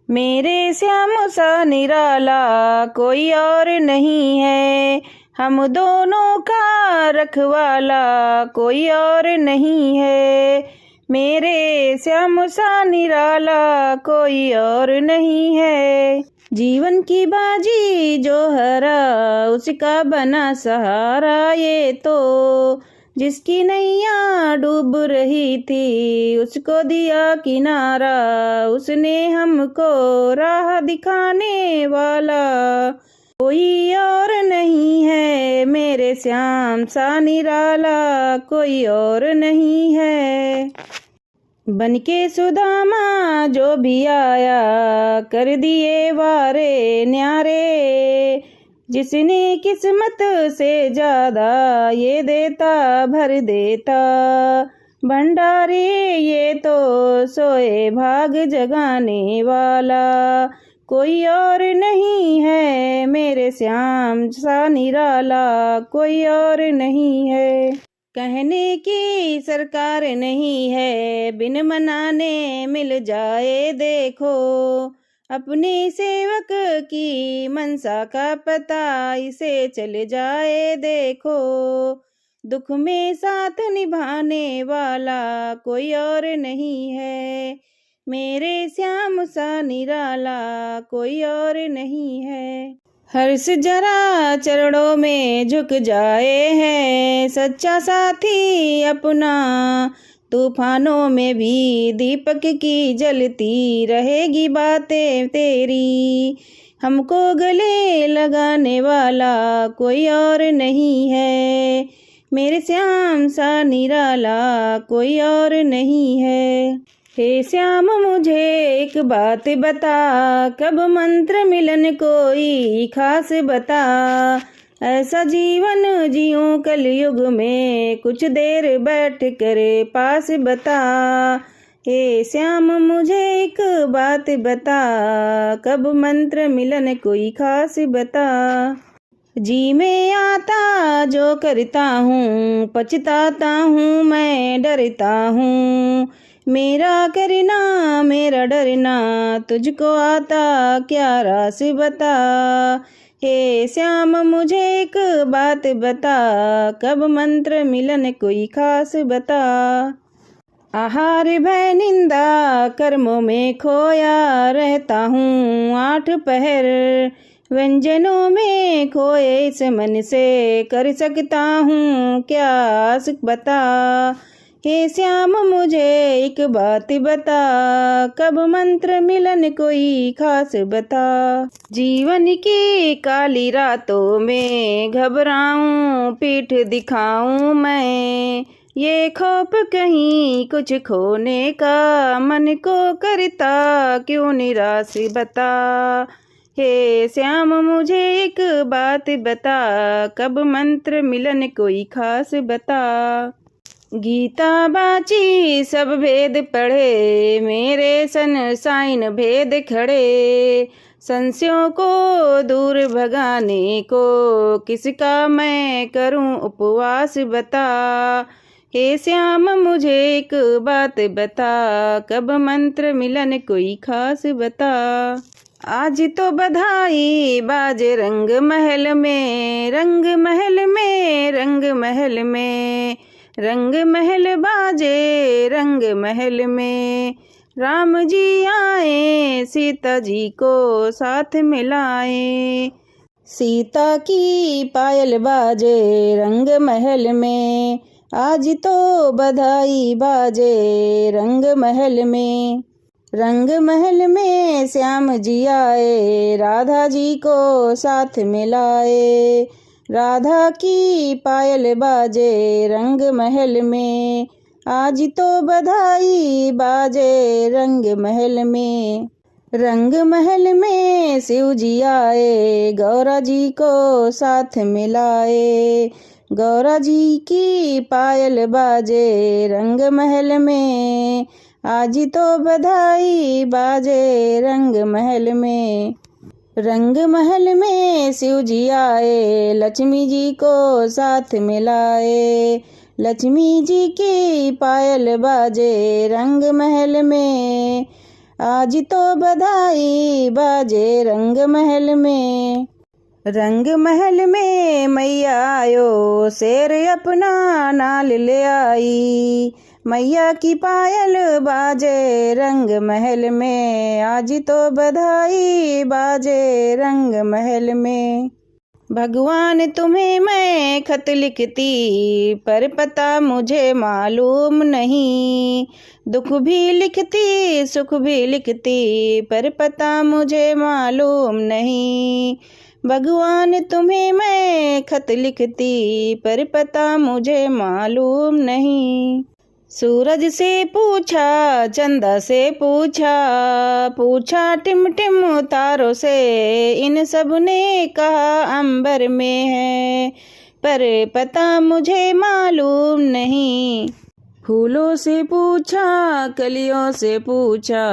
मेरे श्याम सा निराला कोई और नहीं है, हम दोनों का रखवाला कोई और नहीं है। मेरे श्याम सा निराला कोई और नहीं है। जीवन की बाजी जो हरा उसका बना सहारा, ये तो जिसकी नैया डूब रही थी उसको दिया किनारा, उसने हमको राह दिखाने वाला कोई और नहीं है। मेरे श्याम सा निराला कोई और नहीं है। बनके सुदामा जो भी आया कर दिए वारे न्यारे, जिसने किस्मत से ज्यादा ये देता भर देता भंडारे, ये तो सोए भाग जगाने वाला कोई और नहीं है। मेरे श्याम सा निराला कोई और नहीं है। कहने की सरकार नहीं है, बिन मनाने मिल जाए देखो, अपने सेवक की मनसा का पता इसे चल जाए देखो। दुख में साथ निभाने वाला कोई और नहीं है। मेरे श्याम सा निराला कोई और नहीं है। हर्ष जरा चरणों में झुक जाए है, सच्चा साथी अपना तूफानों में भी दीपक की जलती रहेगी बातें तेरी। हमको गले लगाने वाला कोई और नहीं है। मेरे श्याम सा निराला कोई और नहीं है। हे श्याम मुझे एक बात बता, कब मंत्र मिलन कोई खास बता, ऐसा जीवन जीऊं कलयुग में कुछ देर बैठ कर पास बता। हे श्याम मुझे एक बात बता, कब मंत्र मिलन कोई खास बता। जी में आता जो करता हूँ पछताता हूँ मैं डरता हूँ, मेरा करना मेरा डरना तुझको आता क्या रास बता। हे श्याम मुझे एक बात बता, कब मंत्र मिलन कोई खास बता। आहार भय निंदा कर्मों में खोया रहता हूँ 8 पहर, व्यंजनों में खोए इस मन से कर सकता हूँ क्या आस बता। हे श्याम मुझे एक बात बता, कब मंत्र मिलन कोई खास बता। जीवन की काली रातों में घबराऊं पीठ दिखाऊं मैं, ये खौफ कहीं कुछ खोने का मन को करता क्यों निराश बता। हे श्याम मुझे एक बात बता, कब मंत्र मिलन कोई खास बता। गीता बाची सब भेद पढ़े, मेरे साइन भेद खड़े, संशयों को दूर भगाने को किसका मैं करूं उपवास बता। हे श्याम मुझे एक बात बता, कब मंत्र मिलन कोई खास बता। आज तो बधाई बाजे रंग महल में, रंग महल में, रंग महल में, रंग महल बाजे रंग महल में। राम जी आए सीता जी को साथ मिलाए, सीता की पायल बाजे रंग महल में। आज तो बधाई बाजे रंग महल में, रंग महल में श्याम जी आए राधा जी को साथ मिलाए, राधा की पायल बाजे रंग महल में। आज तो बधाई बाजे रंग महल में, रंग महल में शिव जी आए गौरा जी को साथ मिलाए, गौरा जी की पायल बाजे रंग महल में। आज तो बधाई बाजे रंग महल में, रंग महल में शिव जी आए लक्ष्मी जी को साथ मिलाए, लक्ष्मी जी की पायल बाजे रंग महल में। आज तो बधाई बाजे रंग महल में। रंग महल में मैया आयो, शेर अपना नाल ले आई। मैया की पायल बाजे रंग महल में, आज तो बधाई बाजे रंग महल में। भगवान तुम्हें मैं खत लिखती, पर पता मुझे मालूम नहीं। दुख भी लिखती सुख भी लिखती, पर पता मुझे मालूम नहीं। भगवान तुम्हें मैं खत लिखती, पर पता मुझे मालूम नहीं। सूरज से पूछा चंदा से पूछा, पूछा टिम टिम तारों से, इन सब ने कहा अंबर में है, पर पता मुझे मालूम नहीं। फूलों से पूछा कलियों से पूछा,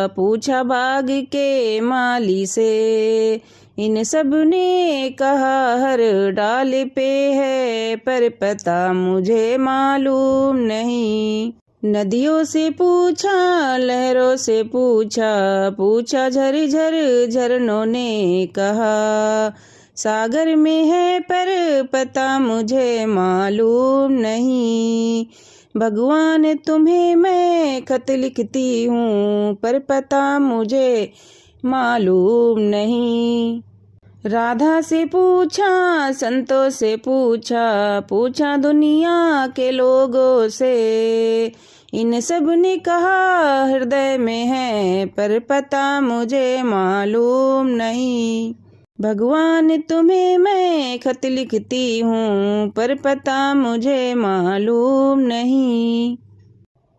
पूछा बाग के माली से, इन सब ने कहा हर डाल पे है, पर पता मुझे मालूम नहीं। नदियों से पूछा लहरों से पूछा, पूछा झरझर झरनों ने कहा सागर में है, पर पता मुझे मालूम नहीं। भगवान तुम्हें मैं खत लिखती हूँ, पर पता मुझे मालूम नहीं। राधा से पूछा संतों से पूछा, पूछा दुनिया के लोगों से, इन सब ने कहा हृदय में है, पर पता मुझे मालूम नहीं। भगवान तुम्हें मैं खत लिखती हूँ, पर पता मुझे मालूम नहीं।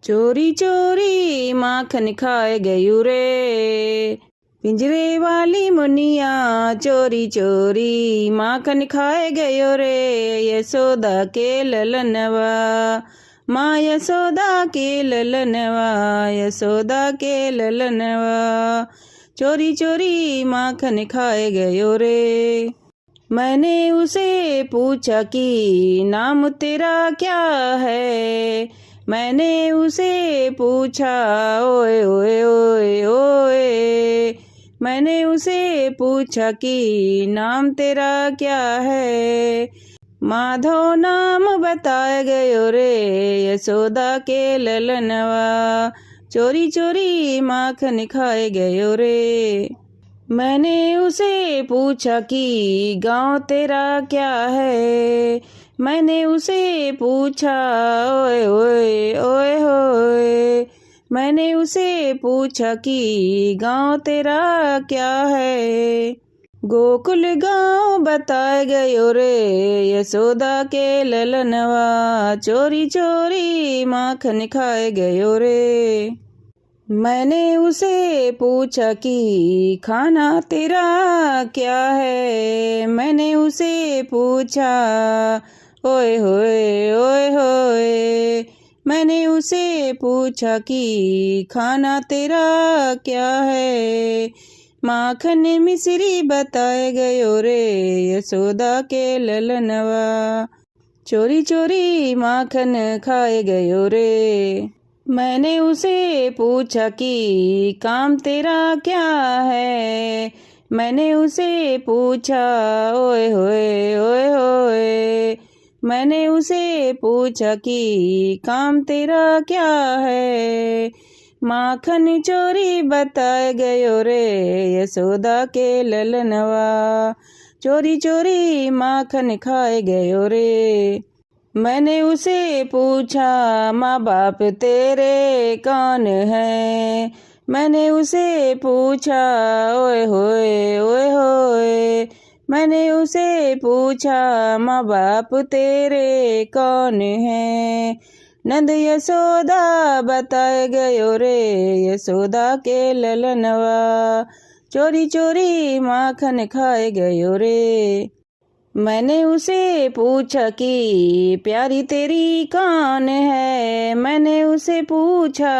चोरी चोरी माखन खाए गयू रे, पिंजरे वाली मुनिया चोरी चोरी माखन खाए गयो रे। यशोदा के ललनवा, माँ यशोदा के ललनवा, यशोदा के ललनवा, चोरी चोरी माखन खाए गयो रे। मैंने उसे पूछा कि नाम तेरा क्या है, मैंने उसे पूछा ओए ओए ओए ओए, मैंने उसे पूछा कि नाम तेरा क्या है। माधव नाम बताए गयो रे, यशोदा के ललनवा, चोरी चोरी माखन खाए गयो रे। मैंने उसे पूछा कि गाँव तेरा क्या है, मैंने उसे पूछा ओए ओए ओए होए, मैंने उसे पूछा कि गाँव तेरा क्या है। गोकुल गाँव बताए गयो रे, यशोदा के ललनवा, चोरी चोरी माखन खाए गयो रे। मैंने उसे पूछा कि खाना तेरा क्या है, मैंने उसे पूछा ओए होए ओए होए, मैंने उसे पूछा कि खाना तेरा क्या है। माखन मिश्री बताए गयो रे, यशोदा के ललनवा, चोरी चोरी माखन खाए गयो रे। मैंने उसे पूछा कि काम तेरा क्या है, मैंने उसे पूछा ओए होए ओए होए, मैंने उसे पूछा कि काम तेरा क्या है। माखन चोरी बताए गयो रे, यशोदा के ललनवा, चोरी चोरी माखन खाए गयो रे। मैंने उसे पूछा माँ बाप तेरे कौन है, मैंने उसे पूछा ओए होए ओए होए, मैंने उसे पूछा माँ बाप तेरे कौन है। नंद यशोदा बताए गयो रे, यशोदा के ललनवा, चोरी चोरी माखन खाए गयो रे। मैंने उसे पूछा कि प्यारी तेरी कौन है, मैंने उसे पूछा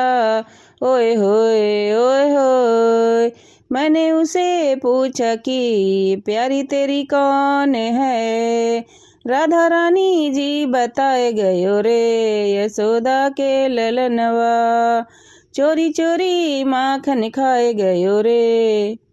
ओए होए ओए होए, मैंने उसे पूछा कि प्यारी तेरी कौन है। राधा रानी जी बताए गयो रे, यशोदा के ललनवा, चोरी चोरी माखन खाए गयो रे।